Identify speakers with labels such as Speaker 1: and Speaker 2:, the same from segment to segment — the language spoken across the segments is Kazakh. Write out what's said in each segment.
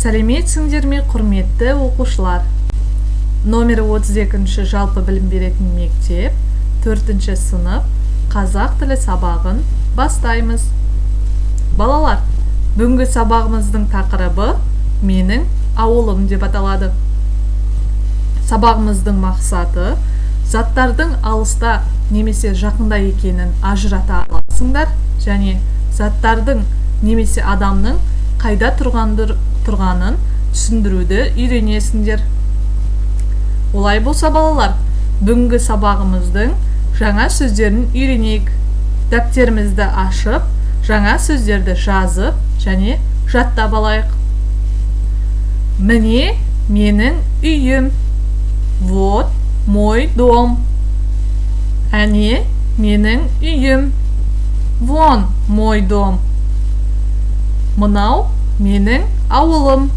Speaker 1: Сәлеметсіңдер ме, құрметті оқушылар. Номер 32-ші жалпы білім беретін мектеп, 4-ші сынып, қазақ тілі сабағын бастаймыз. Балалар, бүгінгі сабағымыздың тақырыбы менің ауылым деп аталады. Сабағымыздың мақсаты заттардың алыста немесе жақында екенін ажырата аласыңдар және заттардың немесе адамның қайда тұрғанын түсіндіруді үйренесіңдер. Олай болса балалар, бүгінгі сабағымыздың жаңа сөздерін үйренейік. Дәптерімізді ашып, жаңа сөздерді жазып және жаттап алайық. Міне менің үйім. Вот мой дом. Әне менің үйім. Вон мой дом. Мынау менің ауылым.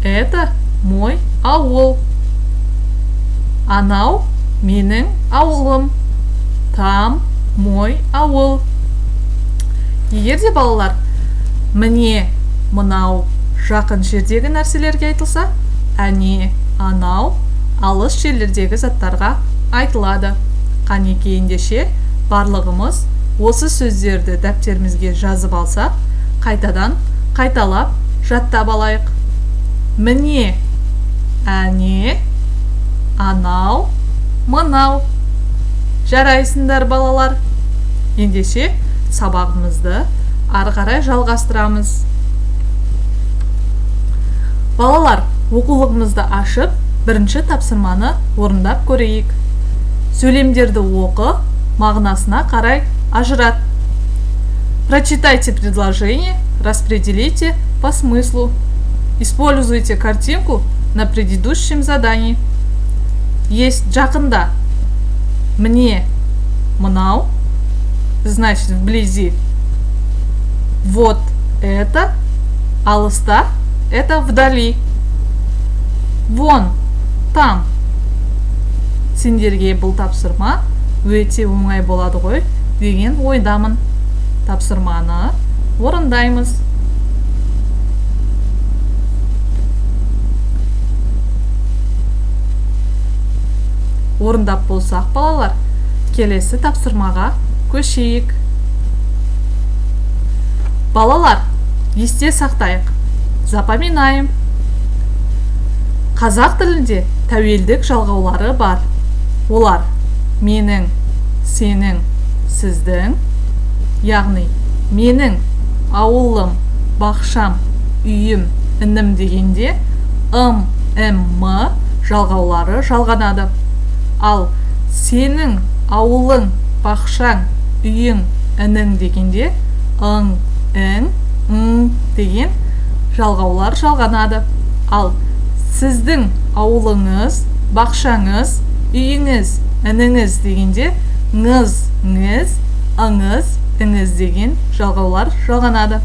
Speaker 1: Это мой ауыл. Анау менің ауылым. Там мой ауыл. Егер де балалар, міне, мынау жақын жердегі нәрселерге айтылса, әне, анау алыс жерлердегі заттарға айтылады. Қанекей ендеше барлығымыз осы сөздерді дәптерімізге жазып алсақ, қайтадан қайталап жаттап алайық. Міне, әне, анау, мынау. Жарайсыңдар балалар. Ендеше сабағымызды ары қарай жалғастырамыз. Балалар, оқулығымызды ашып, бірінші тапсырманы орындап көрейік. Сөйлемдерді оқы, мағынасына қарай ажырат. Прочитайте предложение, распределите по смыслу. Используйте картинку на предыдущем задании. Есть жақында. Мне, мынау, значит вблизи. Вот это, алыста, это вдали. Вон, там. Сендерге бұл тапсырма өте оңай болады ғой деген ойдамын. Тапсырманы орындаймыз. Орындап болсақ балалар, келесі тапсырмаға көшейік. Балалар, есте сақтайық. Запоминаем. Қазақ тілінде тәуелдік жалғаулары бар. Олар менің, сенің, сіздің, яғни менің, ауылым, бақшам, үйім, інім дегенде ым, жалғаулары жалғанады. Ал сенің, ауылың, бақшаң, үйің, інің дегенде ың, деген жалғаулар жалғанады. Ал сіздің ауылыңыз, бақшаңыз, үйіңіз, ініңіз дегенде ңыз, ыңыз деген жалғаулар жалғанады.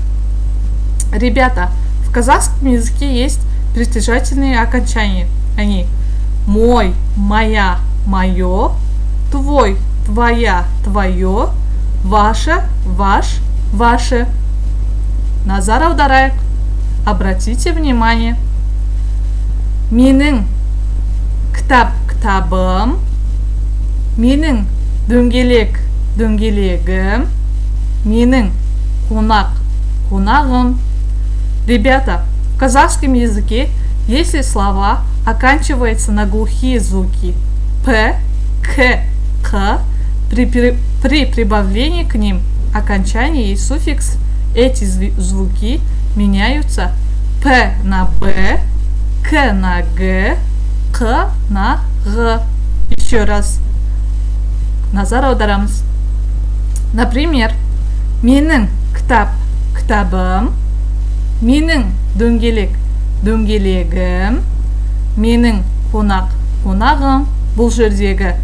Speaker 1: Ребята, в казахском языке есть притяжательные окончания. Они мой, моя, мое, твой, твоя, твое, ваша, ваш, ваше. Назар аударайық. Обратите внимание. Менің кітап, кітабым. Менің дөңгелек, дөңгелегім. Менің қонақ, қонағым. Ребята, в казахском языке, если слова оканчиваются на глухие звуки п, к, х, при прибавлении к ним окончания и суффикс, эти звуки меняются п на б, к на г, қ на г. Еще раз. Назар аударамыз. Например, менің кітап, кітабым. Менің дөңгелек, дөңгелегім. Менің қонақ, қонағым. Бұл жердегі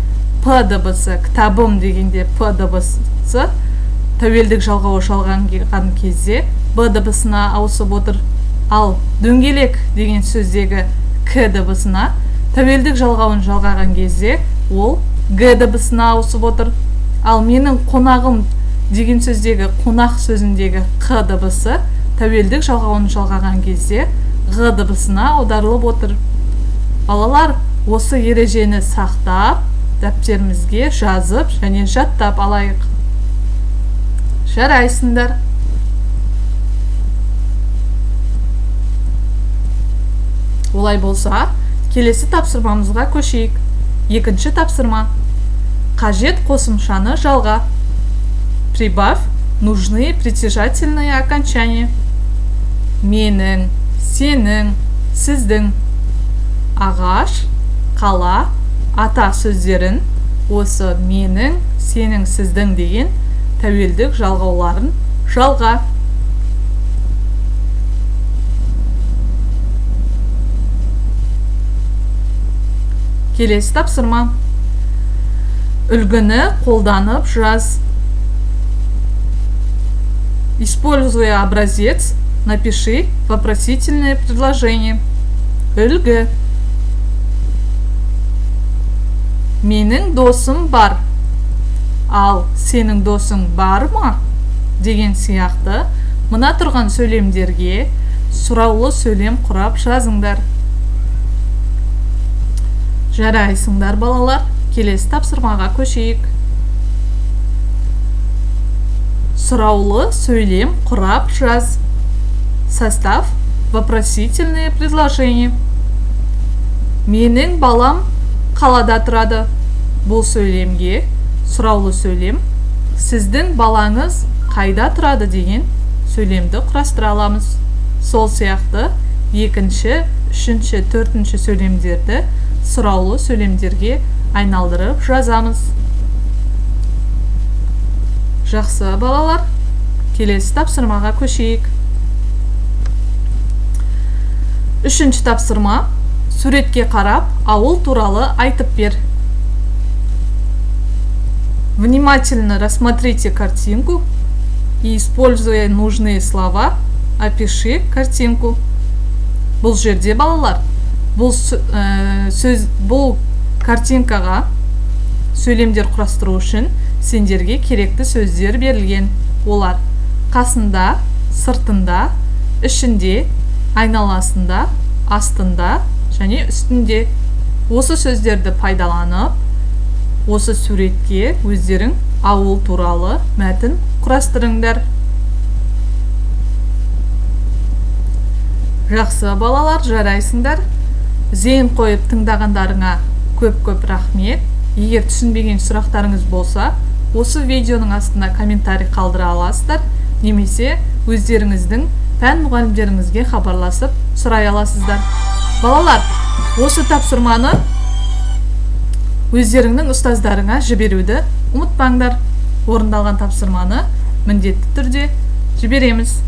Speaker 1: п дыбысы, кітабым дегенде п дыбысы тәуелдік жалғауы жалғанған кезде б дыбысына ауысып отыр. Ал дөңгелек деген сөздегі к дыбысына тәуелдік жалғауын жалғаған кезде ол г дыбысына ауысып отыр. Ал менің қонағым деген сөздегі қонақ сөзіндегі қ дыбысы тәуелдік жалғауын жалғаған кезде Г дыбысына аударылып отыр. Балалар, осы ережені сақтап, дәптерімізге жазып және жаттап алайық. Жарайсыңдар. Олай болса, келесі тапсырмамызға көшейік. Екінші тапсырма. Қажет қосымшаны жалға. Прибавь нужные притяжательные окончания. Менің, сенің, сіздің. Ағаш, қала, ата сөздерін осы менің, сенің, сіздің деген тәуелдік жалғауларын жалға. Келесі тапсырма. Үлгіні қолданып жаз. Используя образец, напиши вопросительное предложение. Үлгі. Менің досым бар. Ал сенің досың бар ма? Деген сияқты мына тұрған сөйлемдерге сұраулы сөйлем құрап жазыңдар. Жарайсыңдар, балалар. Келесі тапсырмаға көшейік. Сұраулы сөйлем құрап жаз. Состав вопросительное предложение. Менің балам қалада тұрады. Бұл сөйлемге сұраулы сөйлем сіздің балаңыз қайда тұрады деген сөйлемді құрастыра аламыз. Сол сияқты екінші, үшінші, төртінші сөйлемдерді сұраулы сөйлемдерге айналдырып жазамыз. Жақсы, балалар. Келесі тапсырмаға көшейік. Үшінші тапсырма. Суретке қарап, ауыл туралы айтып бер. Внимательно рассмотрите картинку и, используя нужные слова, опиши картинку. Бұл жерде, балалар, бұл картинкаға сөйлемдер құрастыру үшін сендерге керекті сөздер берілген. Олар қасында, сыртында, ішінде, айналасында, астында және үстінде. Осы сөздерді пайдаланып, осы суретке өздерің ауыл туралы мәтін құрастырыңдар. Жақсы, балалар, жарайсыңдар. Зейін қойып тыңдағандарыңа көп-көп рахмет. Егер түсінбеген сұрақтарыңыз болса, осы видеоның астына комментарий қалдыра аласыздар, немесе өздеріңіздің пән мұғалімдеріңізге хабарласып сұрай аласыздар. Балалар, осы тапсырманы өздеріңнің ұстаздарыңа жіберуді ұмытпаңдар. Орындалған тапсырманы міндетті түрде жібереміз.